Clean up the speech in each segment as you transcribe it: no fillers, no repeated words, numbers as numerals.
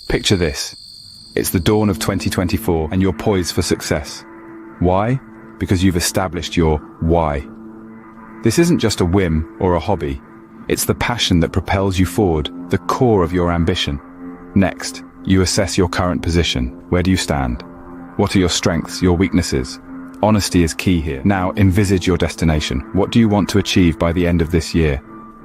Picture this. It's the dawn of 2024 and you're poised for success. Why? Because you've established your why. This isn't just a whim or a hobby. It's the passion that propels you forward, the core of your ambition. Next, you assess your current position. Where do you stand? What are your strengths, your weaknesses? Honesty is key here. Now, envisage your destination. What do you want to achieve by the end of this year?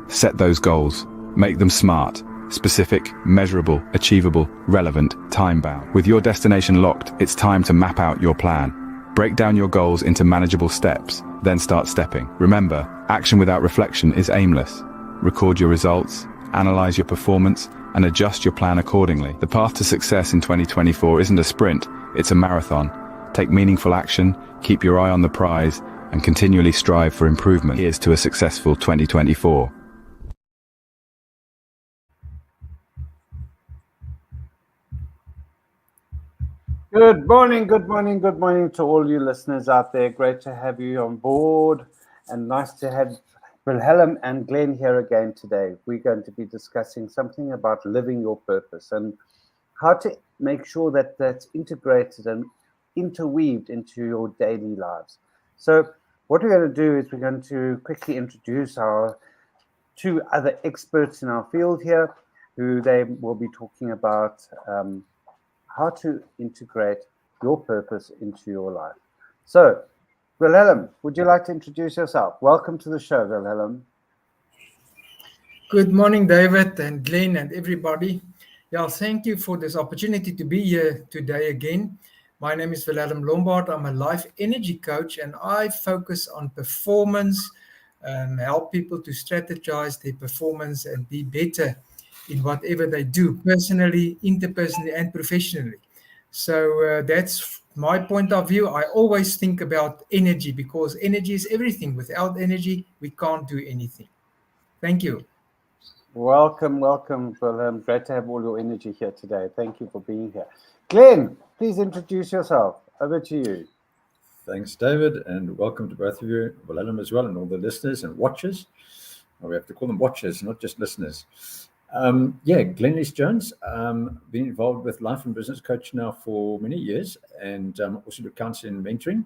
Set those goals. Make them smart, specific, measurable, achievable, relevant, time-bound. With your destination locked, it's time to map out your plan. Break down your goals into manageable steps, then start stepping. Remember, action without reflection is aimless. Record your results, analyze your performance, and adjust your plan accordingly. The path to success in 2024 isn't a sprint, it's a marathon. Take meaningful action, keep your eye on the prize, and continually strive for improvement. Here's to a successful 2024. Good morning to all you listeners out there. Great to have you on board, and nice to have Wilhelm and Glenn here again today. We're going to be discussing something about living your purpose and how to make sure that that's integrated and interweaved into your daily lives. So what we're going to do is we're going to quickly introduce our two other experts in our field here, who they will be talking about how to integrate your purpose into your life. So, Wilhelm, would you like to introduce yourself? Welcome to the show, Wilhelm. Good morning, David and Glenn and everybody. Yeah, thank you for this opportunity to be here today again. My name is Wilhelm Lombard. I'm a life energy coach, and I focus on performance, help people to strategize their performance and be better in whatever they do, personally, interpersonally, and professionally. So that's my point of view. I always think about energy because energy is everything. Without energy, we can't do anything. Thank you. Welcome, Wilhelm. Great to have all your energy here today. Thank you for being here. Glenn, please introduce yourself. Over to you. Thanks, David, and welcome to both of you, Wilhelm as well, and all the listeners and watchers. Well, we have to call them watchers, not just listeners. Glenn Jones. Been involved with life and business coach now for many years, and also do counseling and mentoring.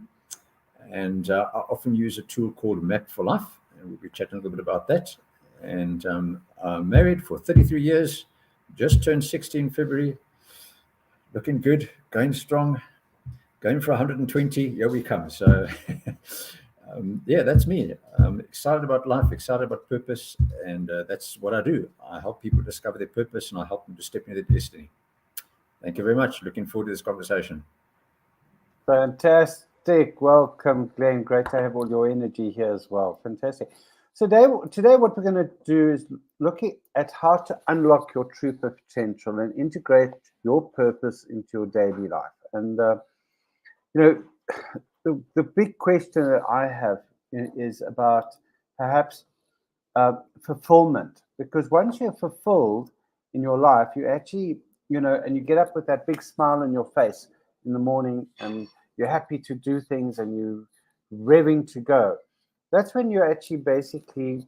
And I often use a tool called Map for Life, and we'll be chatting a little bit about that. And I'm married for 33 years, just turned 60 in February, looking good, going strong, going for 120. Here we come. So that's me. I'm excited about life, excited about purpose, and that's what I do. I help people discover their purpose, and I help them to step into their destiny. Thank you very much. Looking forward to this conversation. Fantastic. Welcome, Glenn. Great to have all your energy here as well. Fantastic. So today what we're going to do is look at how to unlock your true potential and integrate your purpose into your daily life. And, the big question that I have is about perhaps fulfillment, because once you're fulfilled in your life, you actually, and you get up with that big smile on your face in the morning and you're happy to do things and you're revving to go. That's when you're actually basically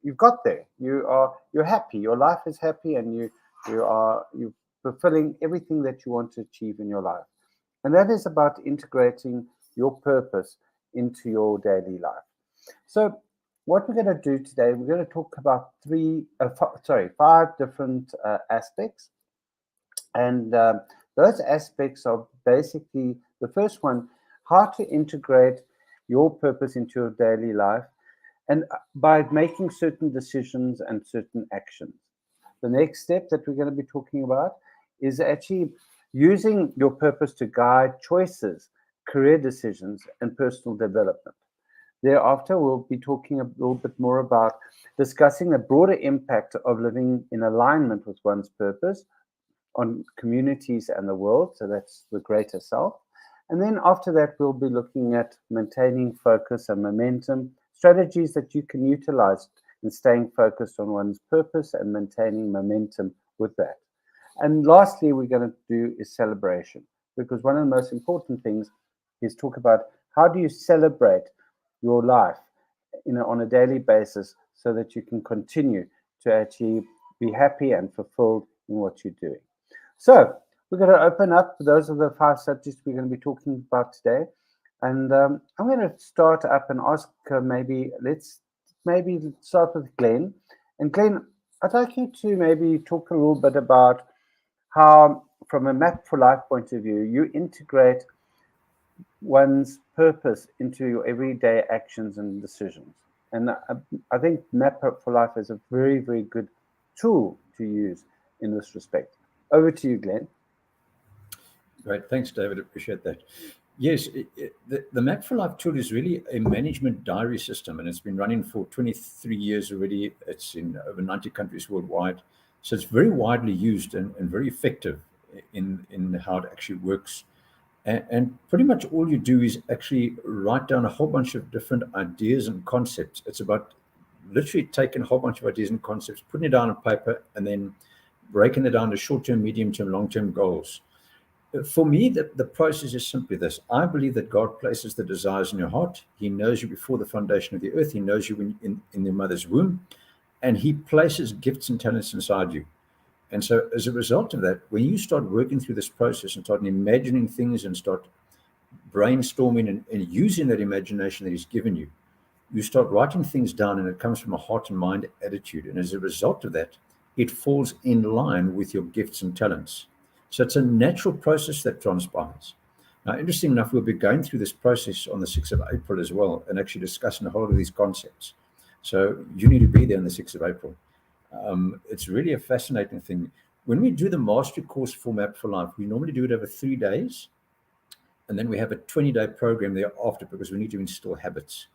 you've got there. You're happy. Your life is happy, and you're fulfilling everything that you want to achieve in your life. And that is about integrating your purpose into your daily life. So what we're going to do today, we're going to talk about five different aspects. And those aspects are basically, the first one, how to integrate your purpose into your daily life, and by making certain decisions and certain actions. The next step that we're going to be talking about is actually using your purpose to guide choices, career decisions, and personal development. Thereafter, we'll be talking a little bit more about discussing the broader impact of living in alignment with one's purpose on communities and the world. So that's the greater self. And then after that, we'll be looking at maintaining focus and momentum, strategies that you can utilize in staying focused on one's purpose and maintaining momentum with that. And lastly, we're going to do is celebration, because one of the most important things is talk about how do you celebrate your life on a daily basis so that you can continue to actually be happy and fulfilled in what you're doing. So we're going to open up. Those are the 5 subjects we're going to be talking about today. And I'm going to start up and ask let's start with Glenn. And Glenn, I'd like you to maybe talk a little bit about how, from a Map for Life point of view, you integrate one's purpose into your everyday actions and decisions. And I think Map for Life is a very, very good tool to use in this respect. Over to you, Glenn. Great. Thanks, David. Appreciate that. Yes, the Map for Life tool is really a management diary system, and it's been running for 23 years already. It's in over 90 countries worldwide. So it's very widely used and very effective in how it actually works. And pretty much all you do is actually write down a whole bunch of different ideas and concepts. It's about literally taking a whole bunch of ideas and concepts, putting it down on paper, and then breaking it down to short-term, medium-term, long-term goals. For me, the process is simply this. I believe that God places the desires in your heart. He knows you before the foundation of the earth. He knows you in your mother's womb, and he places gifts and talents inside you. And so as a result of that, when you start working through this process and start imagining things and start brainstorming and using that imagination that he's given you, you start writing things down, and it comes from a heart and mind attitude. And as a result of that, it falls in line with your gifts and talents. So it's a natural process that transpires. Now, interesting enough, we'll be going through this process on the 6th of April as well, and actually discussing a whole lot of these concepts. So you need to be there on the 6th of April. It's really a fascinating thing. When we do the mastery course for Map for Life, we normally do it over 3 days, and then we have a 20-day program thereafter because we need to instill habits.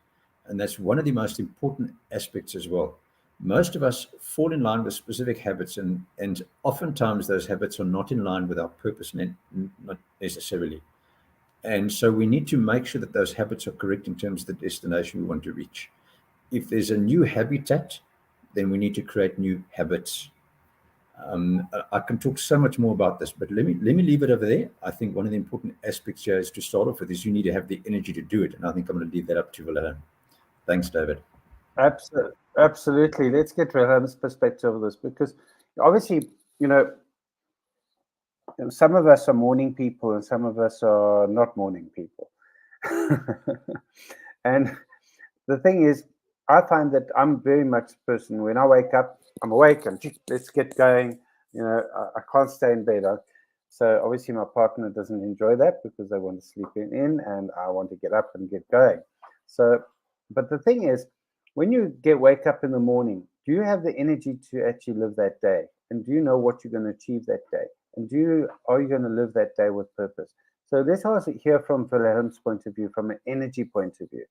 And that's one of the most important aspects as well. Most of us fall in line with specific habits, and oftentimes those habits are not in line with our purpose, not necessarily. And so we need to make sure that those habits are correct in terms of the destination we want to reach. If there's a new habitat, then we need to create new habits. I can talk so much more about this, but let me leave it over there. I think one of the important aspects here is to start off with is you need to have the energy to do it. And I think I'm going to leave that up to Willem. Thanks, David. Absolutely. Let's get Willem's perspective of this, because obviously, some of us are morning people and some of us are not morning people. And the thing is, I find that I'm very much a person, when I wake up, I'm awake and let's get going. I can't stay in bed. So obviously my partner doesn't enjoy that because they want to sleep in and I want to get up and get going. So, but the thing is, when you wake up in the morning, do you have the energy to actually live that day? And do you know what you're going to achieve that day? And are you going to live that day with purpose? So let's also hear from Willem's point of view, from an energy point of view,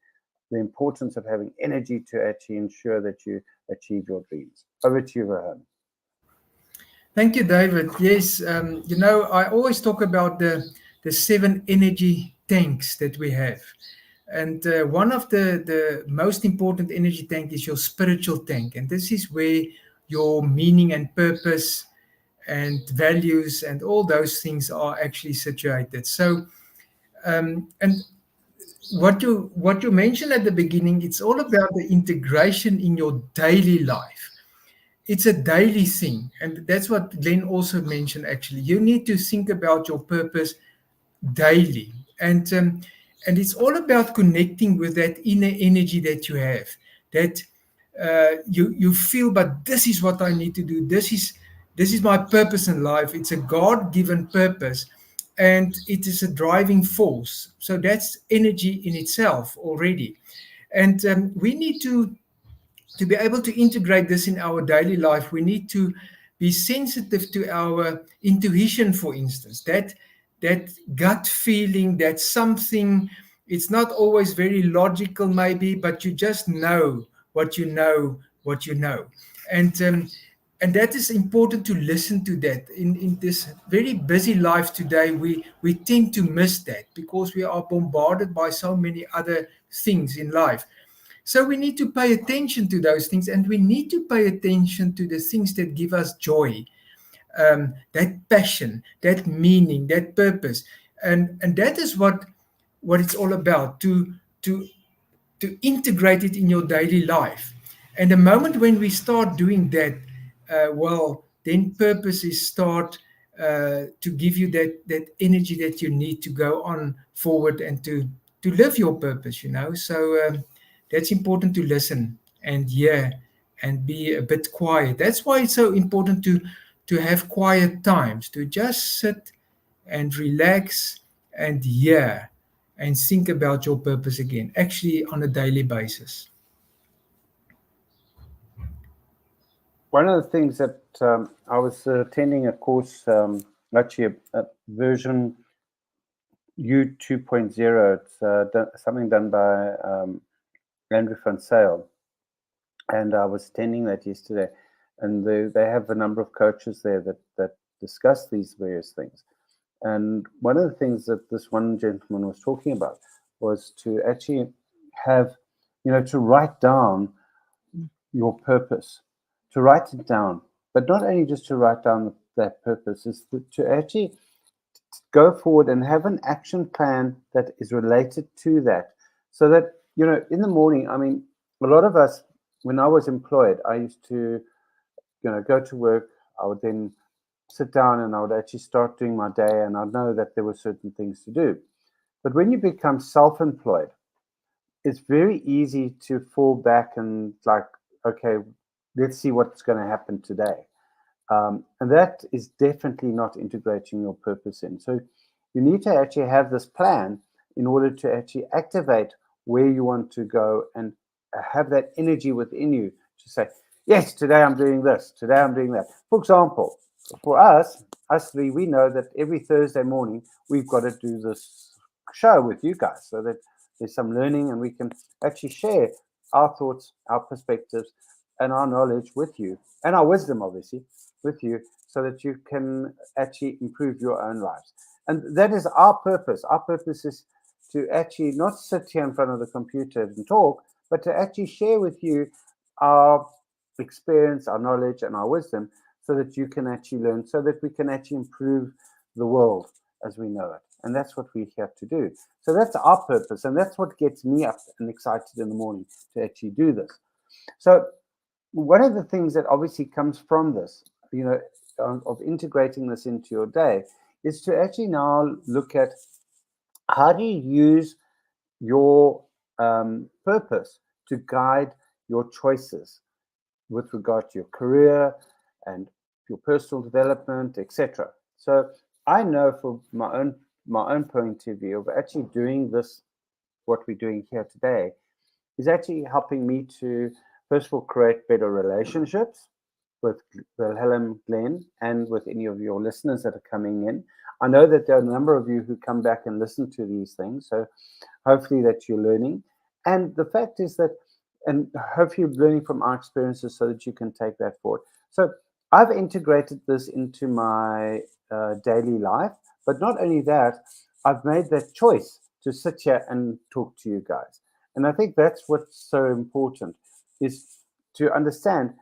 the importance of having energy to actually ensure that you achieve your dreams. Over to you, Willem. Thank you, David. Yes, I always talk about the 7 energy tanks that we have. And one of the most important energy tank is your spiritual tank. And this is where your meaning and purpose and values and all those things are actually situated. So, and what you mentioned at the beginning, it's all about the integration in your daily life. It's a daily thing. And that's what Glenn also mentioned, actually. You need to think about your purpose daily. And it's all about connecting with that inner energy that you have, that you feel, but this is what I need to do. This is my purpose in life. It's a God-given purpose, and it is a driving force. So that's energy in itself already. And we need to be able to integrate this in our daily life. We need to be sensitive to our intuition, for instance, that gut feeling, that something, it's not always very logical maybe, but you just know what you know. And that is important, to listen to that. In this very busy life today, we tend to miss that because we are bombarded by so many other things in life. So we need to pay attention to those things, and we need to pay attention to the things that give us joy, that passion, that meaning, that purpose. And that is what it's all about, to integrate it in your daily life. And the moment when we start doing that, then purposes start to give you that energy that you need to go on forward and to live your purpose, you know. So that's important, to listen and hear and be a bit quiet. That's why it's so important to have quiet times, to just sit and relax and hear and think about your purpose again, actually on a daily basis. One of the things that I was attending a course, actually a version U 2.0. It's something done by Andrew van Sale, and I was attending that yesterday. And they have a number of coaches there that discuss these various things. And one of the things that this one gentleman was talking about was to actually have, to write down your purpose, to write it down, but not only just to write down that purpose, is to actually go forward and have an action plan that is related to that. So that, in the morning, I mean, a lot of us, when I was employed, I used to, go to work. I would then sit down and I would actually start doing my day, and I'd know that there were certain things to do. But when you become self-employed, it's very easy to fall back and like, okay, let's see what's going to happen today. And that is definitely not integrating your purpose in. So you need to actually have this plan in order to actually activate where you want to go and have that energy within you to say, yes, today I'm doing this, today I'm doing that. For example, for us three, we know that every Thursday morning we've got to do this show with you guys so that there's some learning and we can actually share our thoughts, our perspectives, and our knowledge with you, and our wisdom, obviously, with you, so that you can actually improve your own lives. And that is our purpose. Our purpose is to actually not sit here in front of the computer and talk, but to actually share with you our experience, our knowledge, and our wisdom, so that you can actually learn, so that we can actually improve the world as we know it. And that's what we have to do. So that's our purpose, and that's what gets me up and excited in the morning to actually do this. So one of the things that obviously comes from this, of integrating this into your day, is to actually now look at how do you use your purpose to guide your choices with regard to your career and your personal development, etc. So I know from my own point of view of actually doing this, what we're doing here today, is actually helping me to, first of all, create better relationships with Wilhelm, Glenn, and with any of your listeners that are coming in. I know that there are a number of you who come back and listen to these things, so hopefully that you're learning. And the fact is that, and hopefully you're learning from our experiences so that you can take that forward. So I've integrated this into my daily life, but not only that, I've made that choice to sit here and talk to you guys. And I think that's what's so important, is to understand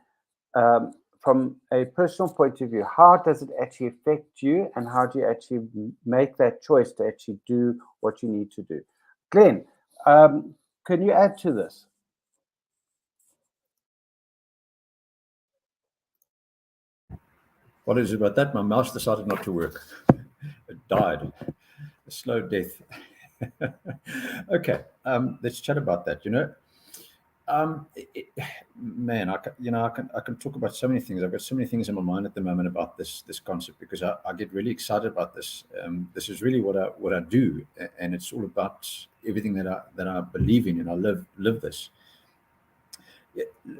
from a personal point of view, how does it actually affect you, and how do you actually make that choice to actually do what you need to do? Glenn, can you add to this? What is it about that? My mouse decided not to work. It died. A slow death. Okay, let's chat about that. Man, I can talk about so many things. I've got so many things in my mind at the moment about this concept, because I get really excited about this. This is really what I do, and it's all about everything that I believe in, and I live this.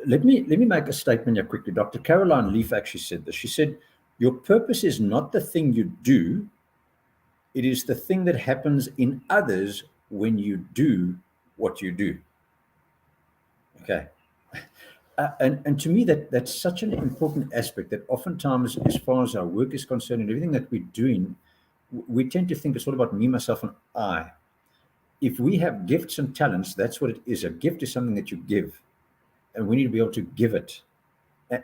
Let me make a statement here quickly. Dr. Caroline Leaf actually said this. She said, "Your purpose is not the thing you do; it is the thing that happens in others when you do what you do." Okay. And to me, that's such an important aspect, that oftentimes, as far as our work is concerned and everything that we're doing, we tend to think it's all about me, myself, and I. If we have gifts and talents, that's what it is. A gift is something that you give, and we need to be able to give it.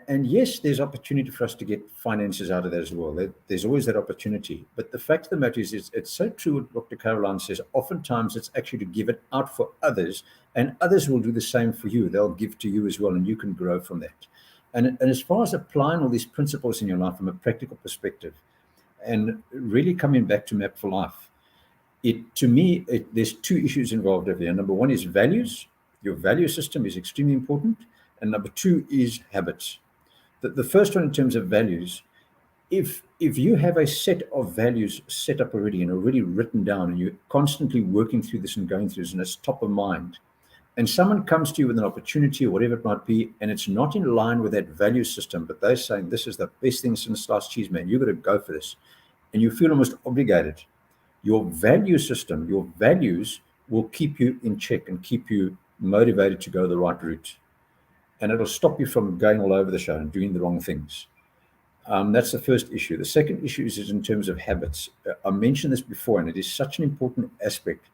And yes, there's opportunity for us to get finances out of that as well. There's always that opportunity. But the fact of the matter is it's so true what Dr. Caroline says. Oftentimes, it's actually to give it out for others, and others will do the same for you. They'll give to you as well, and you can grow from that. And as far as applying all these principles in your life from a practical perspective, And really coming back to Map for Life, there's two issues involved over here. Number one is values. Your value system is extremely important. And number two is habits. The first one, in terms of values, if you have a set of values set up already and already written down, and you're constantly working through this and going through this, and it's top of mind, and someone comes to you with an opportunity or whatever it might be, and it's not in line with that value system, but they're saying this is the best thing since sliced cheese, man, you've got to go for this, and you feel almost obligated, your value system, your values will keep you in check and keep you motivated to go the right route. And it'll stop you from going all over the show and doing the wrong things. That's the first issue. The second issue is in terms of habits. I mentioned this before, and it is such an important aspect.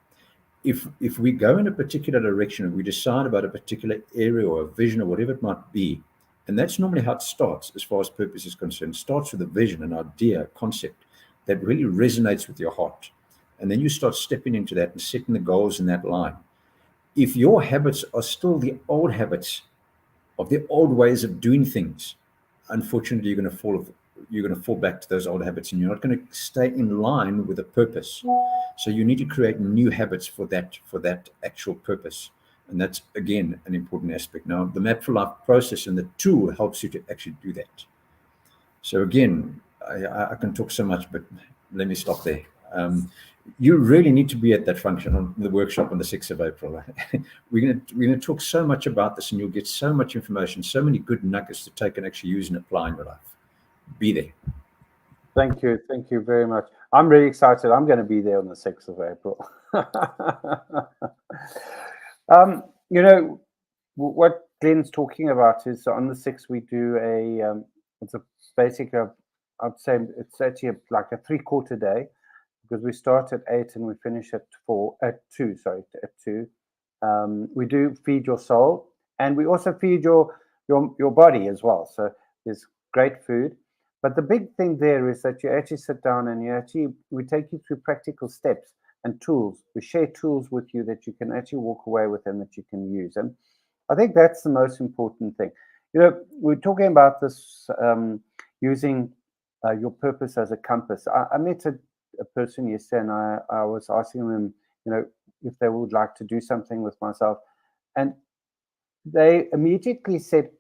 If we go in a particular direction and we decide about a particular area or a vision or whatever it might be, and that's normally how it starts as far as purpose is concerned. It starts with a vision, an idea, a concept that really resonates with your heart. And then you start stepping into that and setting the goals in that line. If your habits are still the old habits of the old ways of doing things, unfortunately, you're going to fall back to those old habits, and you're not going to stay in line with a purpose. So you need to create new habits for that actual purpose. And that's, again, an important aspect. Now, the Map for Life process and the tool helps you to actually do that. So again, I can talk so much, but let me stop there. You really need to be at that function on the workshop on the 6th of April. We're going to talk so much about this, and you'll get so much information, so many good nuggets to take and actually use and apply in your life. Be there. Thank you very much. I'm really excited. I'm going to be there on the 6th of April. What Glenn's talking about is on the 6th we do it's a basically, I'd say it's actually like a 3/4 day, because we start at 8 and we finish at 2. We do feed your soul, and we also feed your body as well. So there's great food. But the big thing there is that you actually sit down and we take you through practical steps and tools. We share tools with you that you can actually walk away with and that you can use. And I think that's the most important thing. We're talking about this using your purpose as a compass. I met a person yesterday, and I was asking them, if they would like to do something with myself. And they immediately said,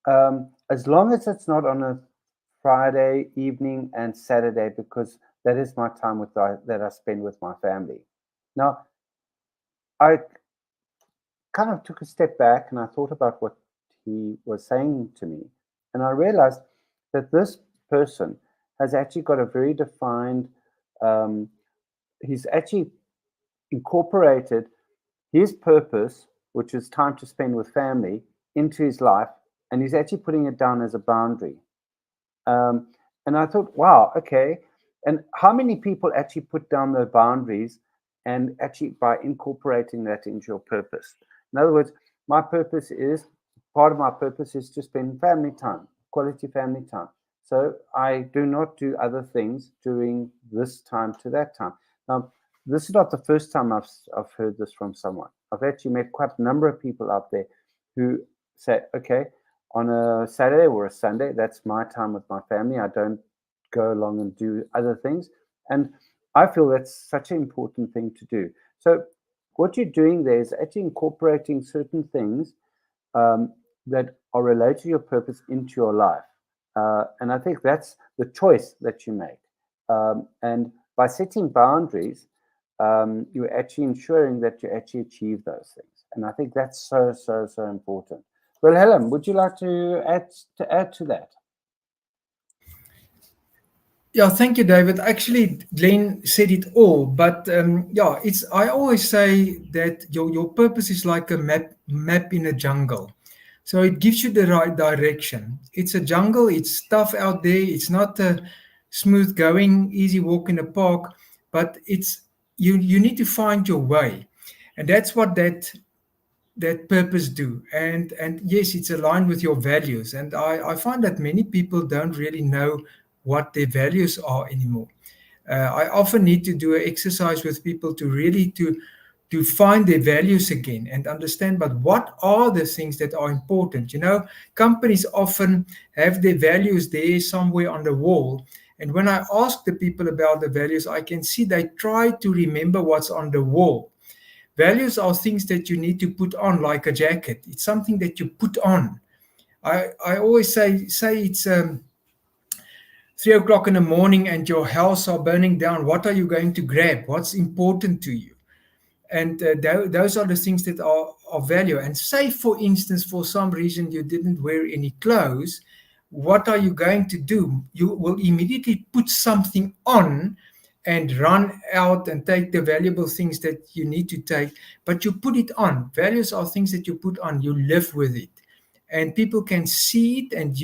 as long as it's not on a Friday evening and Saturday, because that is my time that I spend with my family. Now, I kind of took a step back and I thought about what he was saying to me. And I realized that this person has actually got a very defined, he's actually incorporated his purpose, which is time to spend with family, into his life. And he's actually putting it down as a boundary. And I thought, wow, okay. And how many people actually put down their boundaries and actually by incorporating that into your purpose? In other words, part of my purpose is to spend family time, quality family time. So I do not do other things during this time to that time. Now, this is not the first time I've heard this from someone. I've actually met quite a number of people out there who say, okay, on a Saturday or a Sunday, that's my time with my family. I don't go along and do other things. And I feel that's such an important thing to do. So what you're doing there is actually incorporating certain things that are related to your purpose into your life. And I think that's the choice that you make. And by setting boundaries, you're actually ensuring that you actually achieve those things. And I think that's so, so, so important. Well, Helen, would you like to add to that? Yeah, thank you, David. Actually, Glenn said it all, but I always say that your purpose is like a map in a jungle. So it gives you the right direction. It's a jungle, it's tough out there, it's not a smooth going, easy walk in the park, but it's you need to find your way. And that's what that purpose do. And yes, it's aligned with your values. And I find that many people don't really know what their values are anymore. I often need to do an exercise with people to really to find their values again and understand, but what are the things that are important? Companies often have their values there somewhere on the wall, And when I ask the people about the values, I can see they try to remember what's on the wall. Values are things that you need to put on, like a jacket. It's something that you put on. I always say it's 3 o'clock in the morning and your house are burning down. What are you going to grab? What's important to you? And those are the things that are value. And say, for instance, for some reason you didn't wear any clothes, what are you going to do? You will immediately put something on and run out and take the valuable things that you need to take, but you put it on. Values are things that you put on, you live with it, and people can see it, and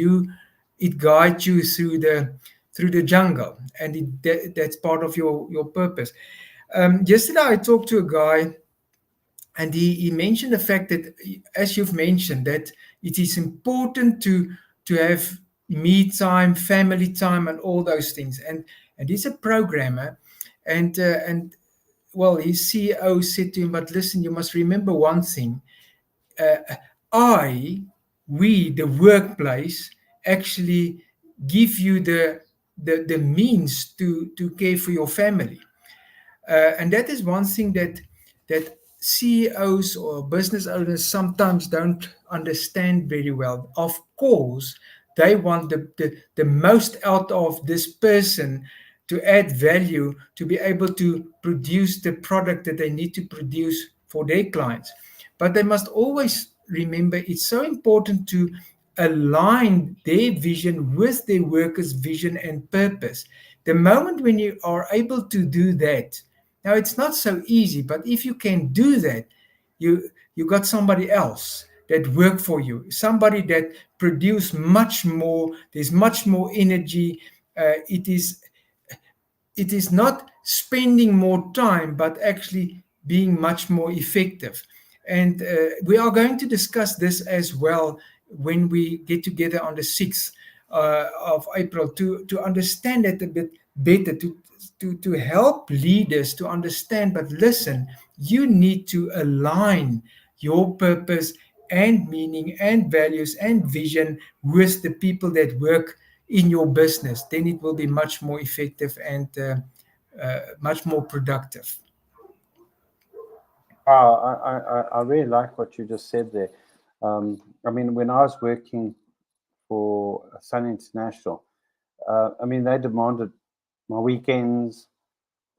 it guides you through the jungle, and that's part of your purpose. Yesterday I talked to a guy, and he mentioned the fact that, as you've mentioned, that it is important to have me time, family time, and all those things. And he's a programmer, and well, his CEO said to him, "But listen, you must remember one thing. We, the workplace, actually give you the means to care for your family." And that is one thing that CEOs or business owners sometimes don't understand very well. Of course, they want the most out of this person to add value, to be able to produce the product that they need to produce for their clients. But they must always remember it's so important to align their vision with their workers' vision and purpose. The moment when you are able to do that, now it's not so easy, but if you can do that, you got somebody else that work for you, somebody that produce much more. There's much more energy. It is not spending more time, but actually being much more effective. And we are going to discuss this as well when we get together on the 6th of April to understand it a bit better, to help leaders to understand. But listen, you need to align your purpose and meaning and values and vision with the people that work in your business. Then it will be much more effective and much more productive. I really like what you just said there. I mean, when I was working for Sun International, I mean, they demanded my weekends.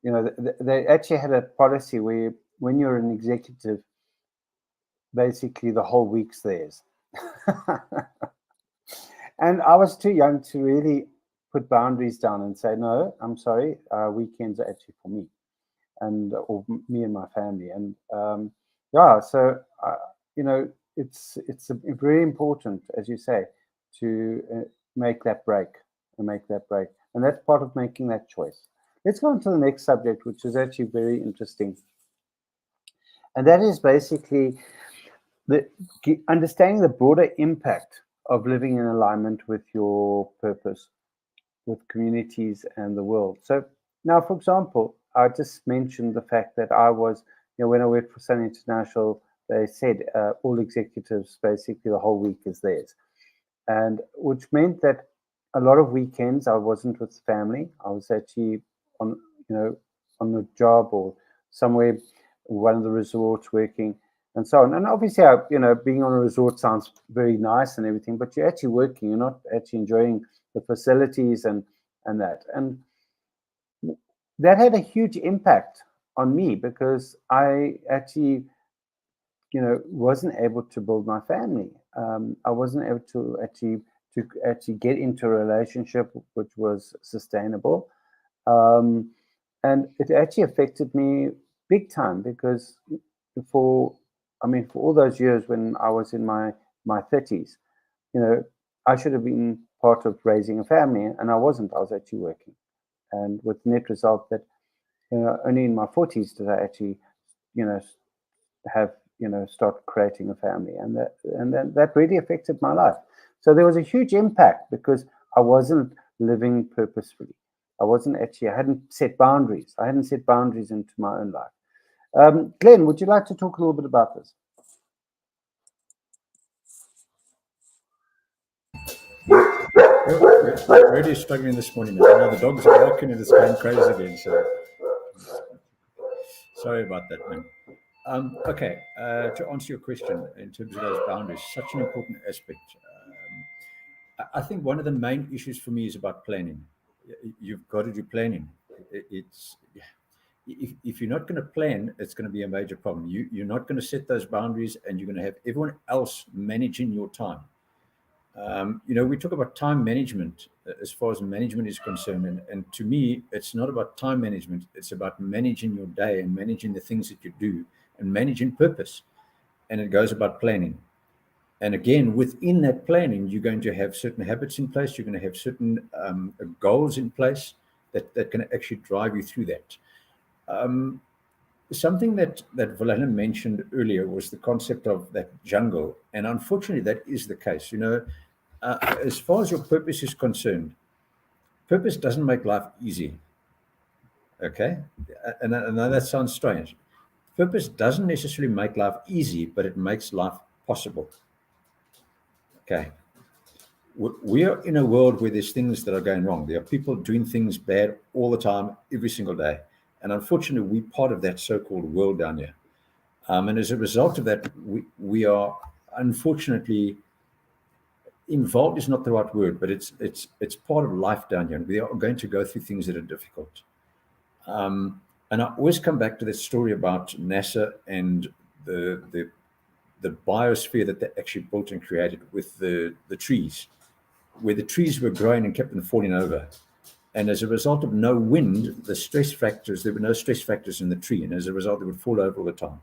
You know, they actually had a policy where when you're an executive, basically the whole week's theirs. And I was too young to really put boundaries down and say, no, I'm sorry, weekends are actually for me, and or me and my family. And yeah, so you know, it's very important, as you say, to make that break, and that's part of making that choice. Let's go on to the next subject, which is actually very interesting, and that is basically understanding the broader impact of living in alignment with your purpose, with communities and the world. So now, for example, I just mentioned the fact that I was, you know, when I worked for Sun International, they said all executives, basically the whole week is theirs. And which meant that a lot of weekends I wasn't with family. I was actually on, you know, on the job or somewhere, one of the resorts working and so on. And obviously, you know, being on a resort sounds very nice and everything, but you're actually working. You're not actually enjoying the facilities and that. And that had a huge impact on me because I actually, you know, wasn't able to build my family. I wasn't able to actually get into a relationship which was sustainable. And it actually affected me big time because for all those years when I was in my 30s, you know, I should have been part of raising a family, and I wasn't. I was actually working, and with the net result that, you know, only in my 40s did I actually, you know, have, you know, start creating a family, and that really affected my life. So there was a huge impact because I wasn't living purposefully. I hadn't set boundaries. I hadn't set boundaries into my own life. Glenn, would you like to talk a little bit about this? We're really struggling this morning. You know, the dogs are barking and it's going crazy again. So sorry about that, man. Okay, to answer your question in terms of those boundaries, such an important aspect. I think one of the main issues for me is about planning. You've got to do planning. It's if you're not going to plan, it's going to be a major problem. You're not going to set those boundaries, and you're going to have everyone else managing your time. You know, we talk about time management as far as management is concerned. And to me, it's not about time management. It's about managing your day and managing the things that you do and managing purpose. And it goes about planning. And again, within that planning, you're going to have certain habits in place. You're going to have certain goals in place that can actually drive you through that. Something that Willem mentioned earlier was the concept of that jungle. And unfortunately, that is the case. You know, as far as your purpose is concerned, purpose doesn't make life easy. Okay? And I know that sounds strange. Purpose doesn't necessarily make life easy, but it makes life possible. Okay. We are in a world where there's things that are going wrong. There are people doing things bad all the time, every single day. And unfortunately, we're part of that so-called world down here. And as a result of that, we are unfortunately involved is not the right word, but it's part of life down here. And we are going to go through things that are difficult. And I always come back to that story about NASA and the biosphere that they actually built and created with the trees, where the trees were growing and kept them falling over. And as a result of no wind, the stress factors, there were no stress factors in the tree. And as a result, they would fall over all the time.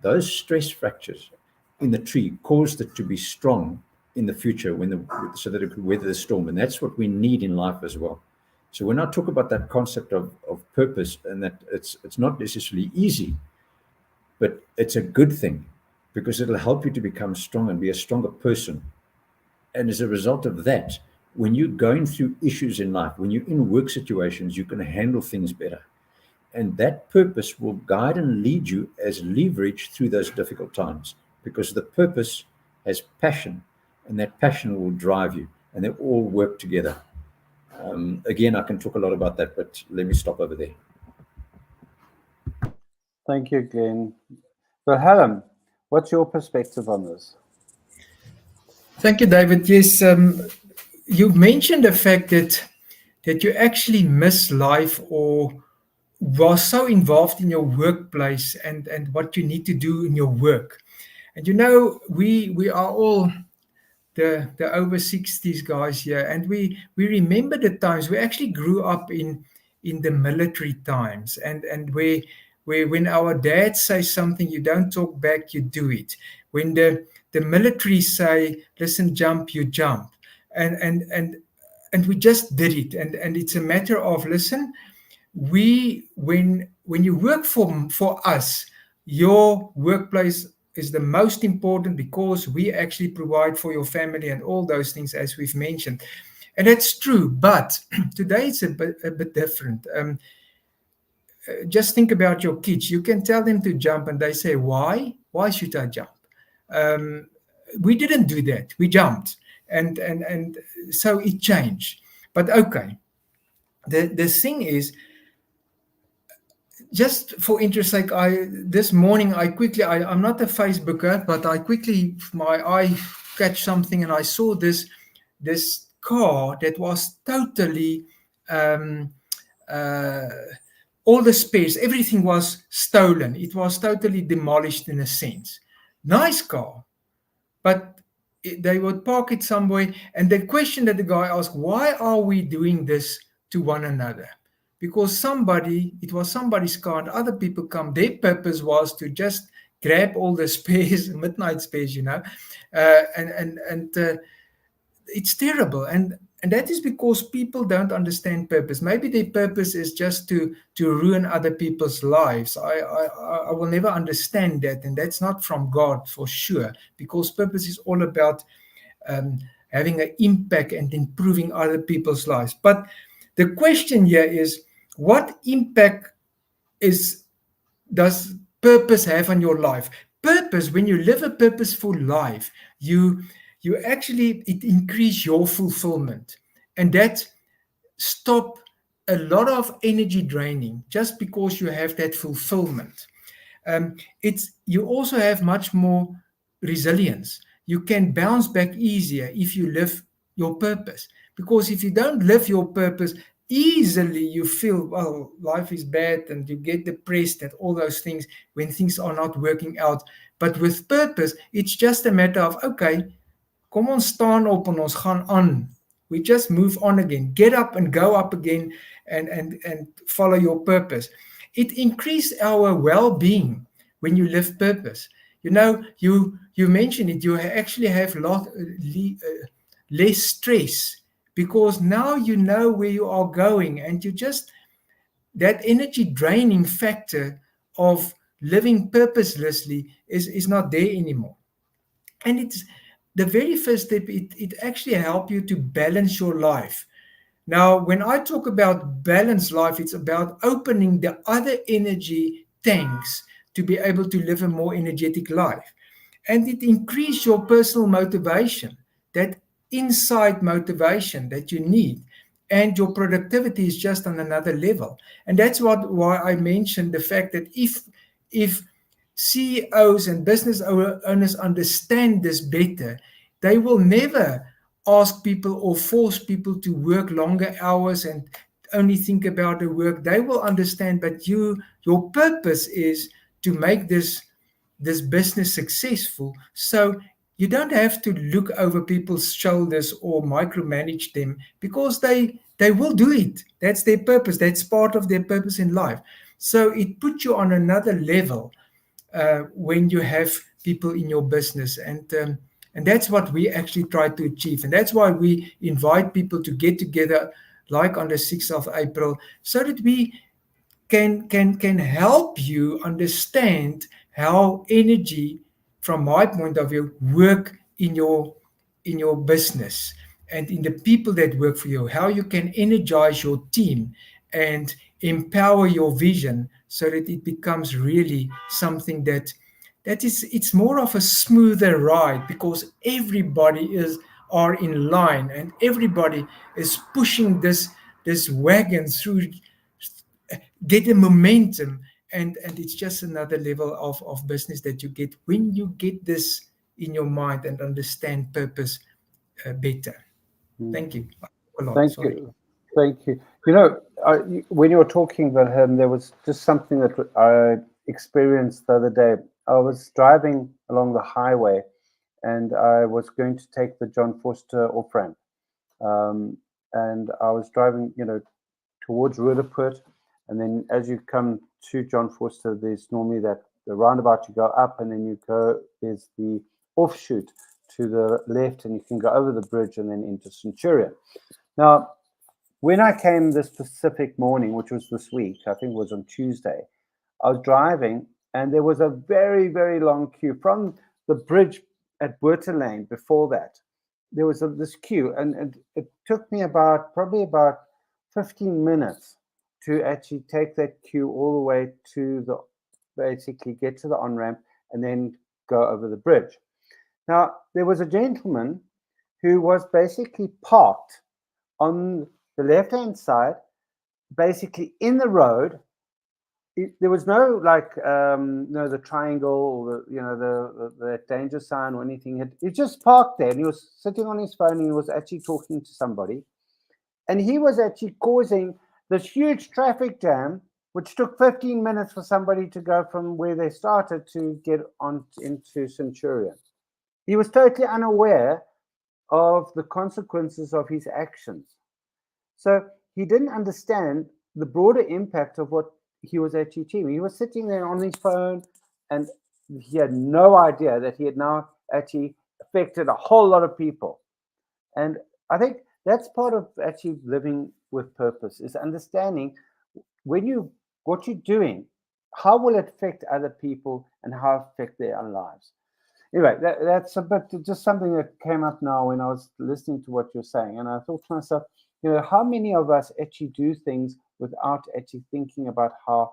Those stress fractures in the tree caused it to be strong in the future so that it could weather the storm. And that's what we need in life as well. So when I talk about that concept of purpose, and that it's not necessarily easy, but it's a good thing because it'll help you to become strong and be a stronger person. And as a result of that, when you're going through issues in life, when you're in work situations, you can handle things better. And that purpose will guide and lead you as leverage through those difficult times, because the purpose has passion, and that passion will drive you, and they all work together. Again, I can talk a lot about that, but let me stop over there. Thank you, Glenn. So, Helen, what's your perspective on this? Thank you, David. Yes, you've mentioned the fact that you actually miss life or was so involved in your workplace and what you need to do in your work. And you know, we are all the over 60s guys here, and we remember the times we actually grew up in the military times, and where when our dad says something, you don't talk back, you do it. When the military say, listen, jump, you jump. And we just did it. And it's a matter of, listen, when you work for us, your workplace is the most important, because we actually provide for your family and all those things, as we've mentioned. And that's true, but today it's a bit different. Just think about your kids. You can tell them to jump and they say, why? Why should I jump? We didn't do that. We jumped. And so it changed. But okay, the thing is, just for interest sake, this morning I'm not a Facebooker, but my eye catch something, and I saw this car that was totally all the spares, everything was stolen. It was totally demolished in a sense. Nice car, but they would park it somewhere. And the question that the guy asked, why are we doing this to one another? Because it was somebody's car, and other people come. Their purpose was to just grab all the spares, midnight spares, you know. And it's terrible. And that is because people don't understand purpose. Maybe their purpose is just to ruin other people's lives. I will never understand that. And that's not from God for sure, because purpose is all about having an impact and improving other people's lives. But the question here is, what impact does purpose have on your life? Purpose, when you live a purposeful life, it increases your fulfillment. and that stop a lot of energy draining just because you have that fulfillment. You also have much more resilience. You can bounce back easier if you live your purpose. Because if you don't live your purpose, easily you feel, well, life is bad, and you get depressed and all those things when things are not working out. But with purpose, it's just a matter of, okay, kom ons staan op en ons gaan aan. We just move on again. Get up and go up again, and follow your purpose. It increases our well-being when you live purpose. You know, you mentioned it, you actually have less stress, because now you know where you are going, and you just, that energy draining factor of living purposelessly is not there anymore. And it's the very first step. It actually helps you to balance your life. Now, when I talk about balanced life, it's about opening the other energy tanks to be able to live a more energetic life. And it increases your personal motivation, that inside motivation that you need. And your productivity is just on another level. And that's why I mentioned the fact that if CEOs and business owners understand this better, they will never ask people or force people to work longer hours and only think about the work. They will understand that your purpose is to make this business successful. So you don't have to look over people's shoulders or micromanage them, because they will do it. That's their purpose. That's part of their purpose in life. So it puts you on another level when you have people in your business, and that's what we actually try to achieve. And that's why we invite people to get together, like on the 6th of April, so that we can help you understand how energy, from my point of view, work in your business and in the people that work for you, how you can energize your team and empower your vision so that it becomes really something that is, it's more of a smoother ride, because everybody are in line, and everybody is pushing this wagon through, get a momentum, and it's just another level of business that you get when you get this in your mind and understand purpose better. Thank you. Thank you. Thank you. You know, when you were talking about him, there was just something that I experienced the other day. I was driving along the highway, and I was going to take the John Forster off-ramp. And I was driving, towards Rudderput. And then as you come to John Forster, there's normally that the roundabout, you go up, and then there's the offshoot to the left, and you can go over the bridge and then into Centurion. Now, when I came this specific morning, which was this week, I think it was on Tuesday, I was driving, and there was a very, very long queue from the bridge at Buerter Lane. Before that, there was this queue, and it took me probably about 15 minutes to actually take that queue all the way to basically get to the on-ramp and then go over the bridge. Now, there was a gentleman who was basically parked on the left-hand side, basically in the road. There was no the triangle or the danger sign or anything. He just parked there, and he was sitting on his phone, and he was actually talking to somebody, and he was actually causing this huge traffic jam, which took 15 minutes for somebody to go from where they started to get on into Centurion. He was totally unaware of the consequences of his actions. So he didn't understand the broader impact of what he was actually achieving. He was sitting there on his phone, and he had no idea that he had now actually affected a whole lot of people. And I think that's part of actually living with purpose, is understanding what you're doing, how will it affect other people and how it affect their own lives. Anyway, that's a bit just something that came up now when I was listening to what you're saying. And I thought to myself, how many of us actually do things without actually thinking about how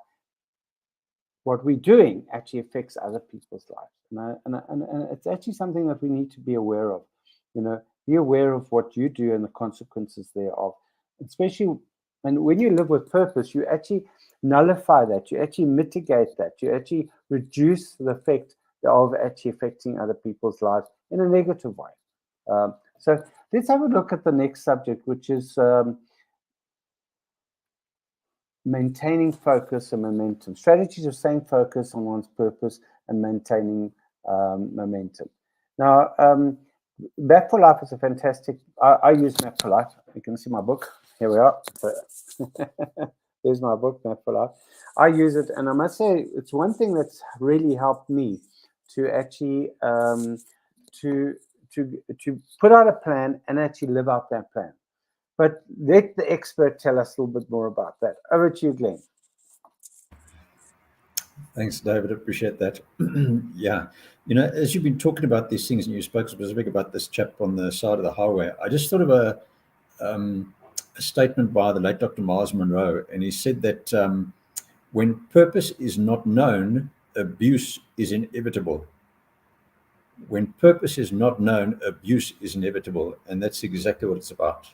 what we're doing actually affects other people's lives. And it's actually something that we need to be aware of. Be aware of what you do and the consequences thereof. Especially, and when you live with purpose, you actually nullify that. You actually mitigate that. You actually reduce the effect of actually affecting other people's lives in a negative way. So let's have a look at the next subject, which is maintaining focus and momentum. Strategies of staying focused on one's purpose and maintaining momentum. Now, Map for Life is a fantastic, I use Map for Life. You can see my book. Here we are. Here's my book, Map for Life. I use it, and I must say, it's one thing that's really helped me to actually to put out a plan and actually live out that plan. But let the expert tell us a little bit more about that. Over to you, Glenn. Thanks, David. Appreciate that. Yeah. You know, as you've been talking about these things, and you spoke specifically about this chap on the side of the highway, I just thought of a statement by the late Dr. Miles Monroe, and he said that when purpose is not known, abuse is inevitable. When purpose is not known, abuse is inevitable, and that's exactly what it's about.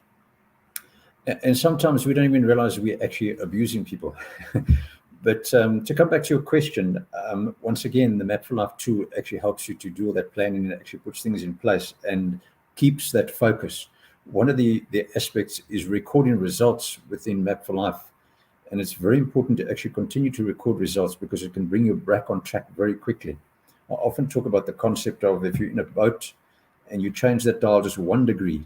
And sometimes we don't even realize we're actually abusing people. But to come back to your question, once again, the Map for Life tool actually helps you to do all that planning and actually puts things in place and keeps that focus. One of the aspects is recording results within Map for Life. And it's very important to actually continue to record results because it can bring you back on track very quickly. I often talk about the concept of if you're in a boat and you change that dial just 1 degree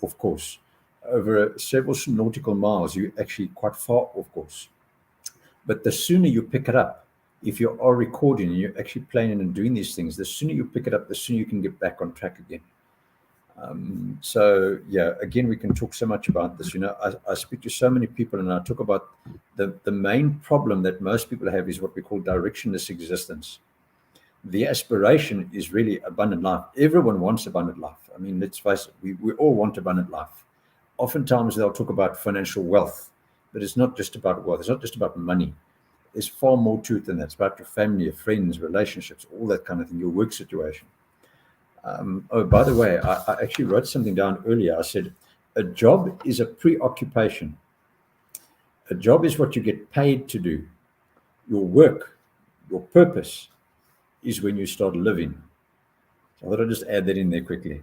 off course, over several nautical miles, you're actually quite far off course. But the sooner you pick it up, if you are recording and you're actually planning and doing these things, the sooner you pick it up, the sooner you can get back on track again. So yeah, again, we can talk so much about this. You know, I speak to so many people and I talk about the main problem that most people have is what we call directionless existence. The aspiration is really abundant life. Everyone wants abundant life. I mean, let's face it, we all want abundant life. Oftentimes they'll talk about financial wealth, but it's not just about wealth. It's not just about money. There's far more to it than that. It's about your family, your friends, relationships, all that kind of thing, your work situation. Oh, by the way, I actually wrote something down earlier. I said, a job is a preoccupation. A job is what you get paid to do. Your work, your purpose is when you start living. So I thought I'd just add that in there quickly.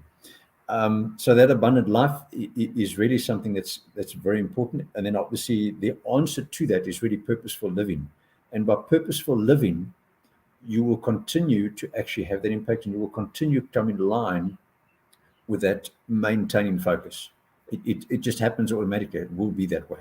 So that abundant life is really something that's very important. And then obviously the answer to that is really purposeful living. And by purposeful living, you will continue to actually have that impact and you will continue to come in line with that maintaining focus. It just happens automatically. It will be that way.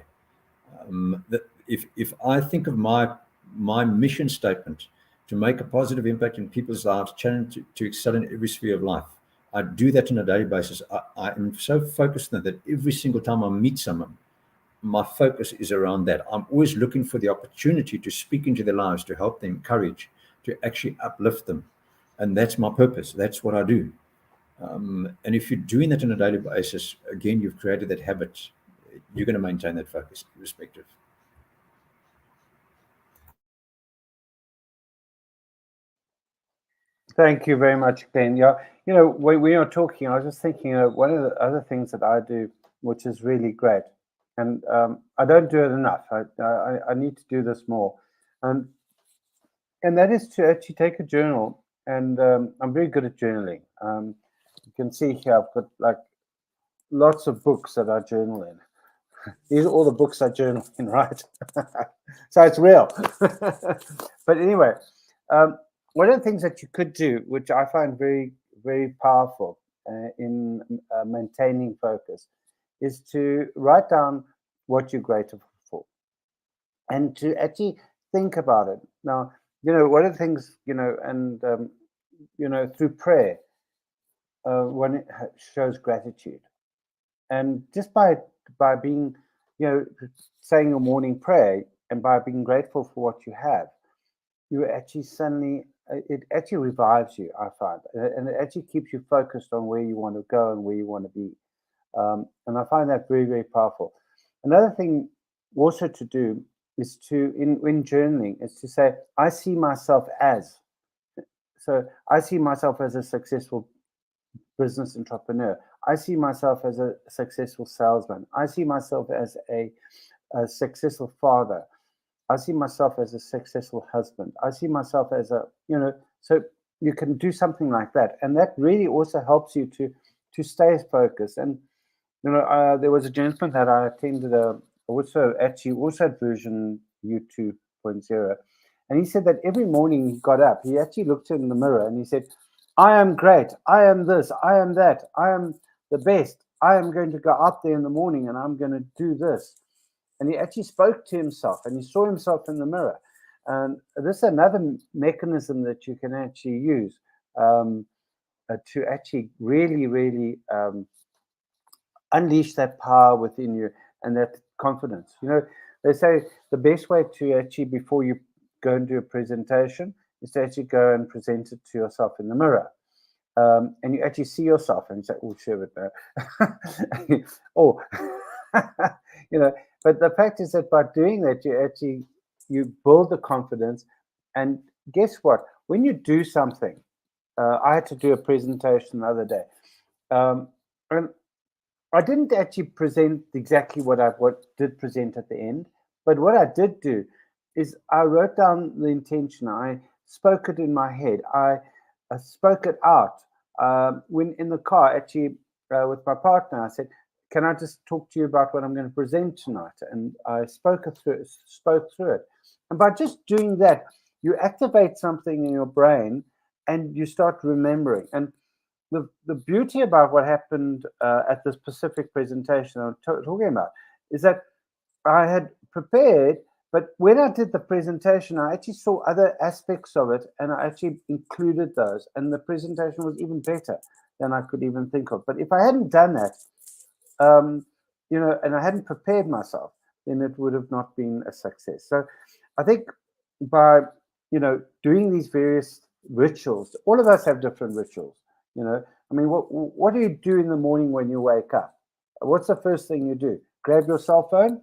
If I think of my mission statement to make a positive impact in people's lives, challenge to excel in every sphere of life, I do that on a daily basis. I am so focused on that every single time I meet someone, my focus is around that. I'm always looking for the opportunity to speak into their lives, to help them, encourage, to actually uplift them. And that's my purpose. That's what I do. And if you're doing that on a daily basis, again, you've created that habit. You're going to maintain that focus irrespective. Thank you very much, Glenn. Yeah, you know, when we were talking, I was just thinking one of the other things that I do, which is really great, and I don't do it enough. I need to do this more, and that is to actually take a journal. And I'm very good at journaling. You can see here I've got like lots of books that I journal in. These are all the books I journal in, right? So it's real. But anyway. One of the things that you could do, which I find very, very powerful in maintaining focus, is to write down what you're grateful for and to actually think about it. Now, you know, one of the things, you know, and, you know, through prayer, when it shows gratitude. And just by being, you know, saying your morning prayer and by being grateful for what you have, you actually suddenly, it actually revives you, I find, and it actually keeps you focused on where you want to go and where you want to be. And I find that very, very powerful. Another thing also to do is to, in journaling, is to say, I see myself as. So I see myself as a successful business entrepreneur. I see myself as a successful salesman. I see myself as a successful father. I see myself as a successful husband. I see myself as a, so you can do something like that. And that really also helps you to stay focused. And, there was a gentleman that I attended also at version U 2.0. And he said that every morning he got up, he actually looked in the mirror and he said, I am great. I am this. I am that. I am the best. I am going to go out there in the morning and I'm going to do this. And he actually spoke to himself and he saw himself in the mirror. And this is another mechanism that you can actually use to actually really, really unleash that power within you and that confidence. They say the best way to actually, before you go and do a presentation, is to actually go and present it to yourself in the mirror. And you actually see yourself and you say, oh, shit, no. Oh, but the fact is that by doing that, you build the confidence. And guess what? When you do something, I had to do a presentation the other day. And I didn't actually present exactly what did present at the end. But what I did do is I wrote down the intention. I spoke it in my head. I spoke it out. When in the car, actually, with my partner, I said, can I just talk to you about what I'm going to present tonight? And I spoke through it. And by just doing that, you activate something in your brain and you start remembering. And the beauty about what happened at this specific presentation I'm talking about is that I had prepared, but when I did the presentation, I actually saw other aspects of it and I actually included those. And the presentation was even better than I could even think of. But if I hadn't done that, and I hadn't prepared myself, then it would have not been a success. So I think by, doing these various rituals, all of us have different rituals, I mean, what do you do in the morning when you wake up? What's the first thing you do? Grab your cell phone,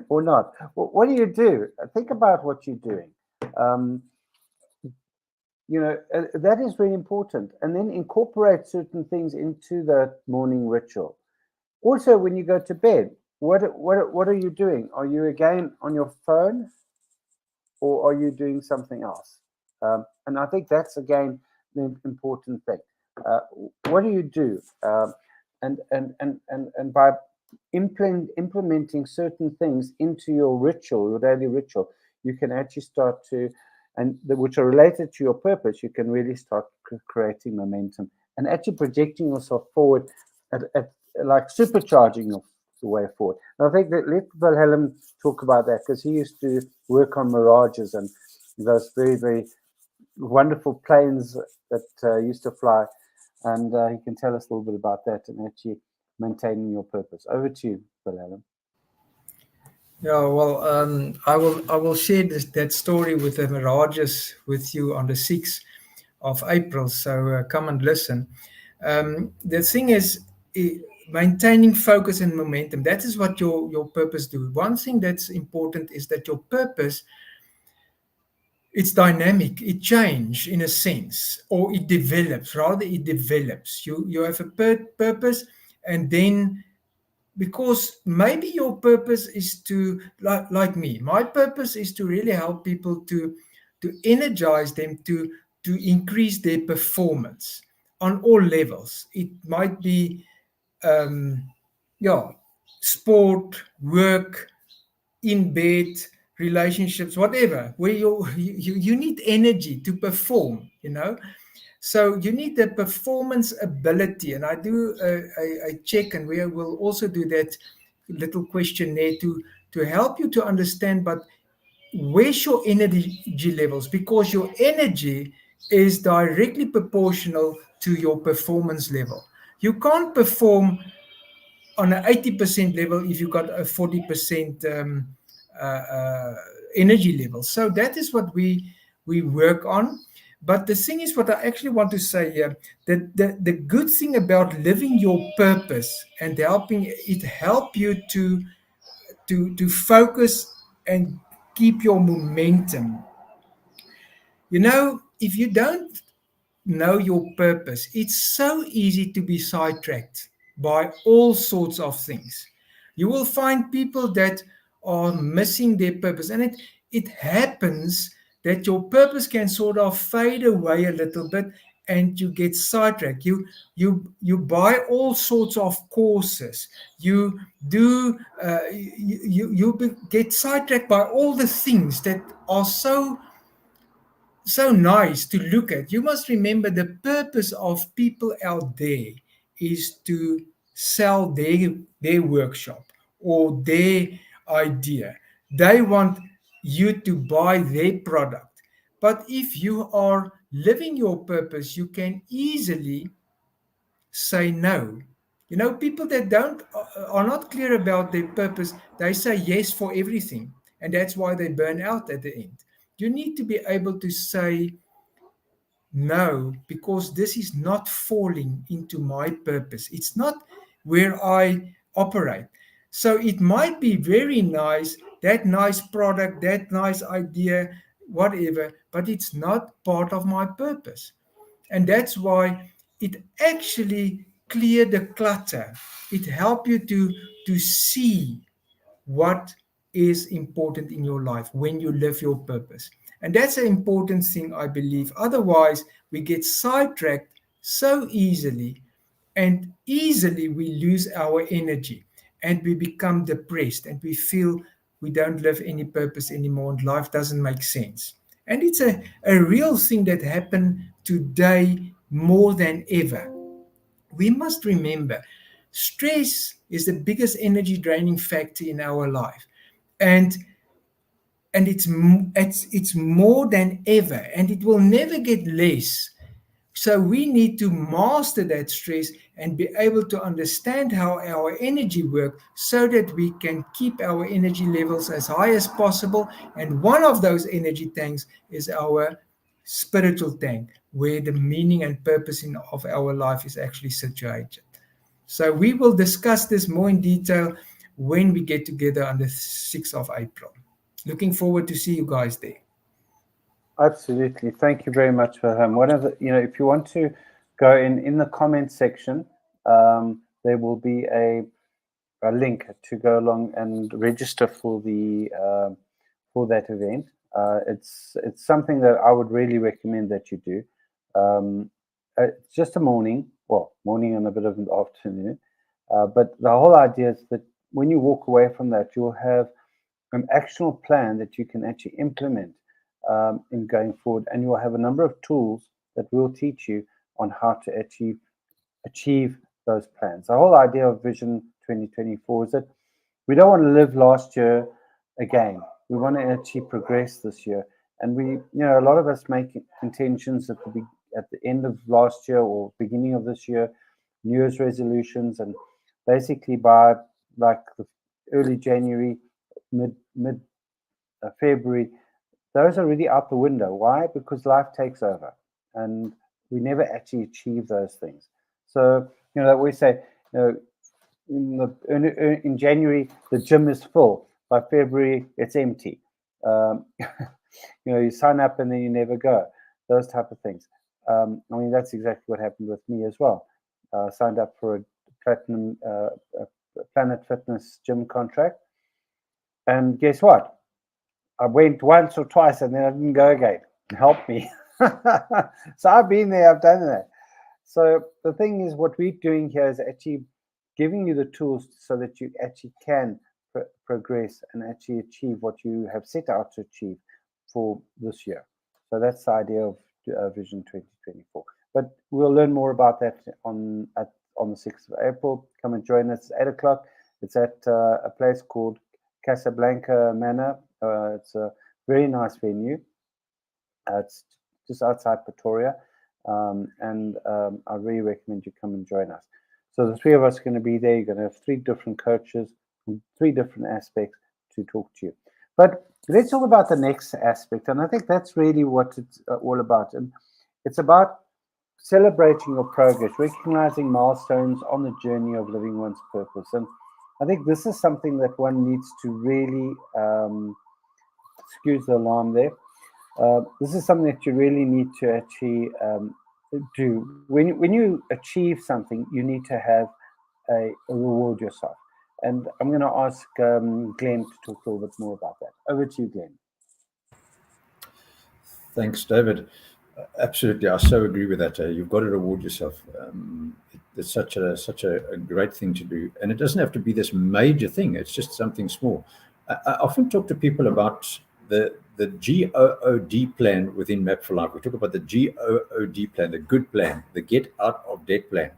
or not. What do you do? Think about what you're doing. That is really important. And then incorporate certain things into the morning ritual. Also, when you go to bed, what are you doing? Are you again on your phone, or are you doing something else? And I think that's again the important thing. What do you do? And by implementing certain things into your ritual, your daily ritual, you can actually start to, which are related to your purpose, you can really start creating momentum and actually projecting yourself forward at like supercharging your way forward. And I think that let Wilhelm talk about that, because he used to work on mirages and those very, very wonderful planes that used to fly. And he can tell us a little bit about that and actually maintaining your purpose. Over to you, Wilhelm. Yeah, well, I will share that story with the mirages with you on the 6th of April. So come and listen. The thing is, maintaining focus and momentum. That is what your purpose do. One thing that's important is that your purpose, it's dynamic. It changes in a sense, or it develops. Rather, it develops. You have a purpose, and then, because maybe your purpose is to, like me, my purpose is to really help people to energize them to increase their performance on all levels. It might be sport, work, in bed, relationships, whatever, where you need energy to perform, So you need the performance ability, and I do a check, and we will also do that little questionnaire to help you to understand, but where's your energy levels? Because your energy is directly proportional to your performance level. You can't perform on an 80% level if you got a 40% energy level. So that is what we work on. But the thing is, what I actually want to say here, that the good thing about living your purpose and helping you to focus and keep your momentum. If you don't know your purpose, it's so easy to be sidetracked by all sorts of things. You will find people that are missing their purpose, and it happens that your purpose can sort of fade away a little bit, and you get sidetracked. You buy all sorts of courses. You do get sidetracked by all the things that are so nice to look at. You must remember the purpose of people out there is to sell their workshop or their idea. They want you to buy their product. But if you are living your purpose, you can easily say no. You know, people that don't are not clear about their purpose, they say yes for everything, and that's why they burn out at the end. You need to be able to say no, because this is not falling into my purpose. It's not where I operate. So it might be very nice, that nice product, that nice idea, whatever, but it's not part of my purpose. And that's why it actually clear the clutter. It help you to see what is important in your life when you live your purpose. And that's an important thing, I believe. Otherwise, we get sidetracked so easily, and easily we lose our energy and we become depressed and we feel we don't live any purpose anymore and life doesn't make sense. And it's a real thing that happened today more than ever. We must remember stress is the biggest energy draining factor in our life, and it's more than ever, and it will never get less. So we need to master that stress and be able to understand how our energy works so that we can keep our energy levels as high as possible. And one of those energy tanks is our spiritual tank, where the meaning and purpose of our life is actually situated. So we will discuss this more in detail when we get together on the 6th of April. Looking forward to see you guys there. Absolutely. Thank you very much for him. One of the, if you want to go in the comment section, there will be a link to go along and register for that event. It's something that I would really recommend that you do. It's just a morning and a bit of an afternoon. But the whole idea is that when you walk away from that, you'll have an actionable plan that you can actually implement in going forward, and you'll have a number of tools that will teach you on how to achieve those plans. The whole idea of Vision 2024 is that we don't want to live last year again. We want to actually progress this year, and a lot of us make intentions at the end of last year or beginning of this year, New Year's resolutions, and basically by like the early January, mid February, those are really out the window. Why? Because life takes over and we never actually achieve those things. So, we say, in January, the gym is full. By February, it's empty. You sign up and then you never go. Those type of things. That's exactly what happened with me as well. Signed up for a platinum Planet Fitness gym contract. And guess what? I went once or twice and then I didn't go again. Help me. So I've been there, I've done that. So the thing is, what we're doing here is actually giving you the tools so that you actually can progress and actually achieve what you have set out to achieve for this year. So that's the idea of Vision 2024. But we'll learn more about that on the 6th of April. Come and join us at 8 o'clock. It's at a place called Casablanca Manor. It's a very nice venue. It's just outside Pretoria, and I really recommend you come and join us. So the three of us are going to be there. You're going to have 3 different coaches from 3 different aspects to talk to you. But let's talk about the next aspect, and I think that's really what it's all about. And it's about celebrating your progress, recognizing milestones on the journey of living one's purpose. And I think this is something that one needs to really, excuse the alarm there. This is something that you really need to actually do. When you achieve something, you need to have a reward yourself. And I'm going to ask Glenn to talk a little bit more about that. Over to you, Glenn. Thanks, David. Absolutely, I so agree with that. You've got to reward yourself. It's such a great thing to do, and it doesn't have to be this major thing. It's just something small. I often talk to people about the GOOD plan within Map for Life. We talk about the GOOD plan, the good plan, the get out of debt plan.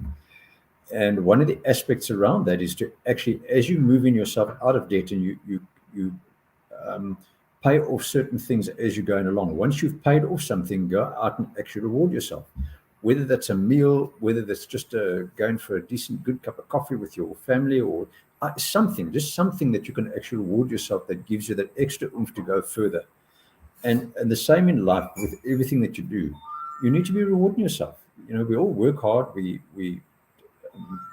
And one of the aspects around that is to actually, as you move in yourself out of debt and you pay off certain things as you're going along. Once you've paid off something, go out and actually reward yourself. Whether that's a meal, whether that's just going for a decent, good cup of coffee with your family, or something that you can actually reward yourself that gives you that extra oomph to go further. And the same in life with everything that you do. You need to be rewarding yourself. You know, we all work hard. We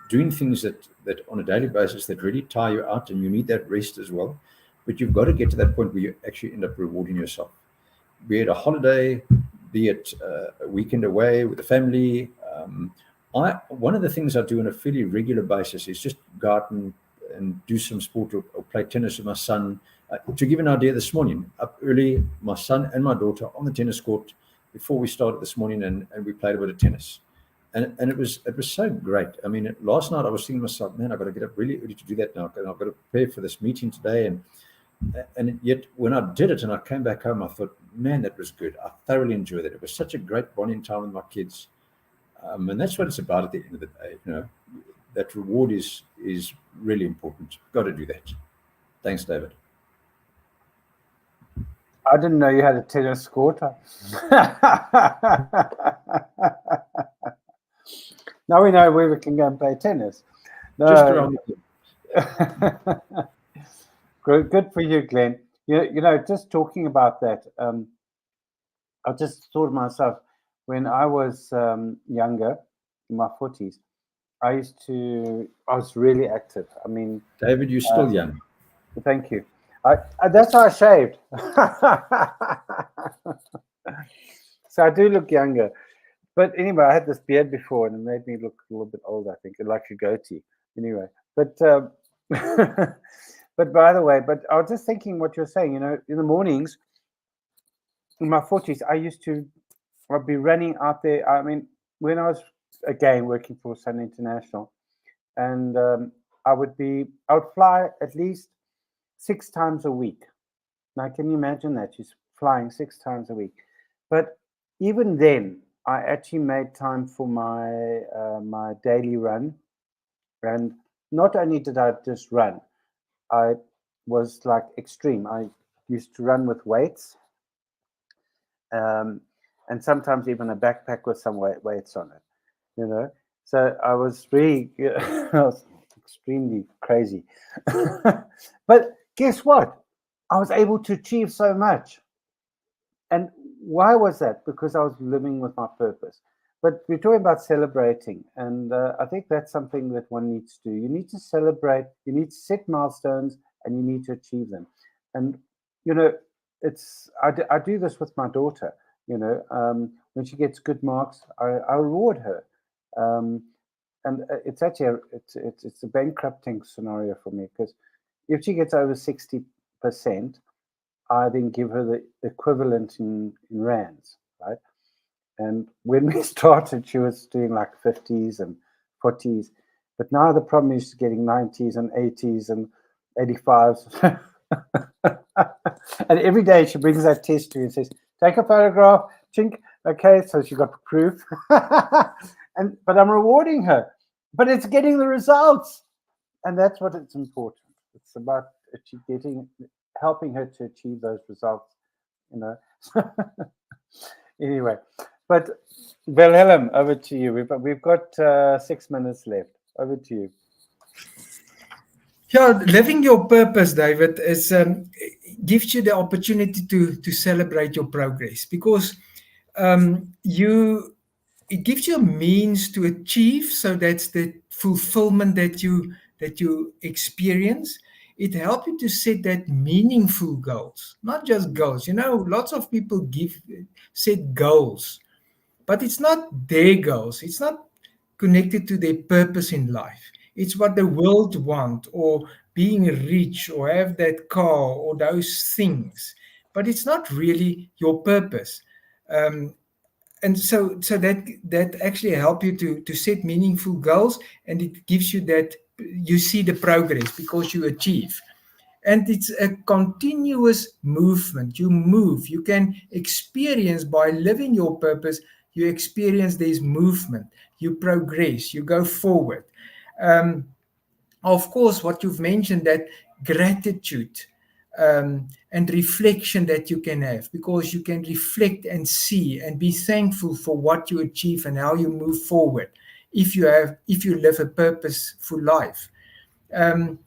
doing things that on a daily basis that really tire you out, and you need that rest as well. But you've got to get to that point where you actually end up rewarding yourself. Be it a holiday, be it a weekend away with the family. One of the things I do on a fairly regular basis is just go out and do some sport or play tennis with my son. To give an idea, this morning, up early, my son and my daughter on the tennis court before we started this morning, and we played a bit of tennis. And it was so great. I mean, last night I was thinking to myself, man, I've got to get up really early to do that now, and I've got to prepare for this meeting today. And yet when I did it and I came back home, I thought, man, that was good. I thoroughly enjoyed it. It was such a great bonding time with my kids. And that's what it's about at the end of the day. You know, that reward is really important. Got to do that. Thanks, David. I didn't know you had a tennis court. Now we know where we can go and play tennis. No. Just around the Good for you, Glenn. You know, just talking about that, I just thought to myself, when I was younger, in my 40s, I was really active. I mean, David, you're still young. Thank you. That's how I shaved. So I do look younger. But anyway, I had this beard before, and it made me look a little bit old, I think, like a goatee. Anyway, but but by the way, I was just thinking what you're saying. You know, in the mornings, in my 40s, I'd be running out there. I mean, when I was again working for Sun International, and I would fly at least 6 times a week. Now, can you imagine that? She's flying 6 times a week. But even then, I actually made time for my daily run. And not only did I just run, I was like extreme. I used to run with weights, and sometimes even a backpack with some weights on it, you know. So I was really, I was extremely crazy. But guess what? I was able to achieve so much. And why was that? Because I was living with my purpose. But we're talking about celebrating. And I think that's something that one needs to do. You need to celebrate. You need to set milestones, and you need to achieve them. And, you know, I do this with my daughter. You know, when she gets good marks, I reward her. And it's actually it's a bankrupting scenario for me, because if she gets over 60%, I then give her the equivalent in rands, right? And when we started, she was doing like 50s and 40s. But now the problem is she's getting 90s and 80s and 85s. And every day she brings that test to me and says, take a photograph, chink. Okay, so she got proof. But I'm rewarding her. But it's getting the results. And that's what it's important. It's about helping her to achieve those results, you know. Anyway, but Wilhelm, over to you. We've got 6 minutes left. Over to you. Yeah, living your purpose, David, gives you the opportunity to celebrate your progress, because it gives you a means to achieve. So that's the fulfillment that you experience. It helps you to set that meaningful goals, not just goals. You know, lots of people set goals, but it's not their goals. It's not connected to their purpose in life. It's what the world want, or being rich, or have that car, or those things. But it's not really your purpose. And so that actually help you to set meaningful goals, and it gives you that you see the progress because you achieve. And it's a continuous movement. You move. You can experience by living your purpose. You experience this movement. You progress. You go forward. Of course, what you've mentioned, that gratitude and reflection that you can have, because you can reflect and see and be thankful for what you achieve and how you move forward if you live a purposeful life. And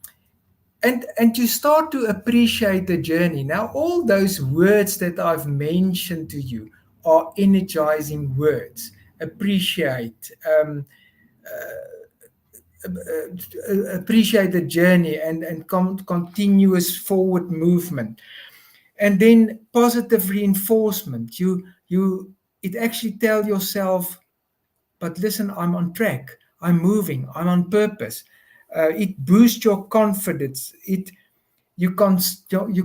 you start to appreciate the journey. Now, all those words that I've mentioned to you are energizing words. Appreciate, appreciate the journey and continuous forward movement. And then positive reinforcement. It actually tell yourself, but listen, I'm on track. I'm moving. I'm on purpose. It boosts your confidence. You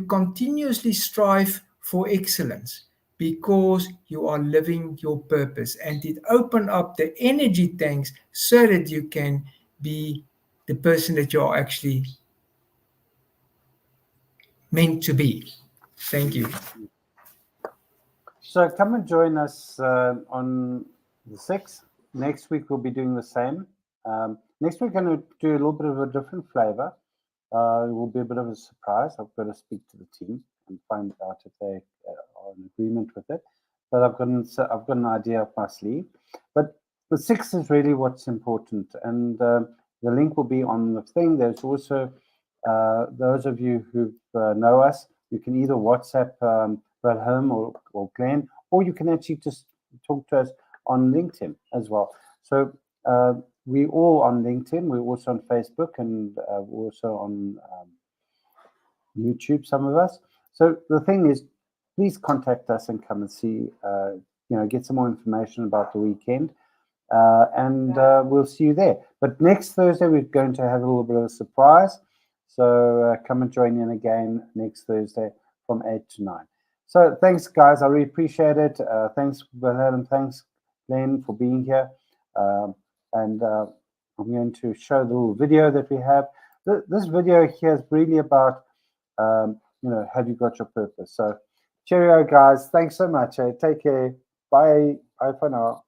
continuously strive for excellence because you are living your purpose, and it open up the energy tanks so that you can be the person that you are actually meant to be. Thank you. So come and join us on the 6th. Next week we'll be doing the same. Next week, we're going to do a little bit of a different flavor. It will be a bit of a surprise. I've got to speak to the team and find out if they are in agreement with it. But I've got an idea up my sleeve. But the 6th is really what's important. And the link will be on the thing. There's also those of you who know us, you can either WhatsApp Wilhelm or Glenn, or you can actually just talk to us on LinkedIn as well. So we're all on LinkedIn. We're also on Facebook, and we're also on YouTube, some of us. So the thing is, please contact us and come and see, get some more information about the weekend. And we'll see you there. But next Thursday, we're going to have a little bit of a surprise. So come and join in again next Thursday from 8 to 9. So thanks, guys. I really appreciate it. Thanks, Wilhelm. Thanks, Glenn, for being here. And I'm going to show the little video that we have. This video here is really about, have you got your purpose? So cheerio, guys. Thanks so much. Take care. Bye. Bye for now.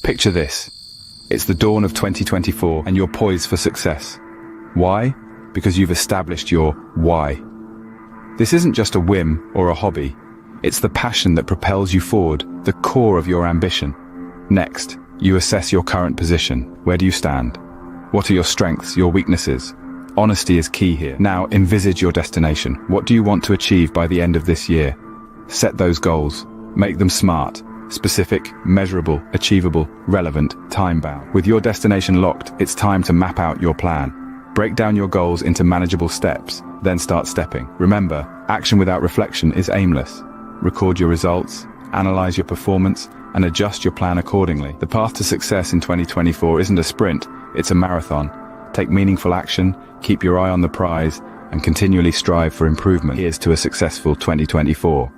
Picture this. It's the dawn of 2024 and you're poised for success. Why? Because you've established your why. This isn't just a whim or a hobby. It's the passion that propels you forward, the core of your ambition. Next, you assess your current position. Where do you stand? What are your strengths, your weaknesses? Honesty is key here. Now, envisage your destination. What do you want to achieve by the end of this year? Set those goals. Make them smart, specific, measurable, achievable, relevant, time-bound. With your destination locked, it's time to map out your plan. Break down your goals into manageable steps, then start stepping. Remember, action without reflection is aimless. Record your results, analyze your performance, and adjust your plan accordingly. The path to success in 2024 isn't a sprint, it's a marathon. Take meaningful action, keep your eye on the prize, and continually strive for improvement. Here's to a successful 2024.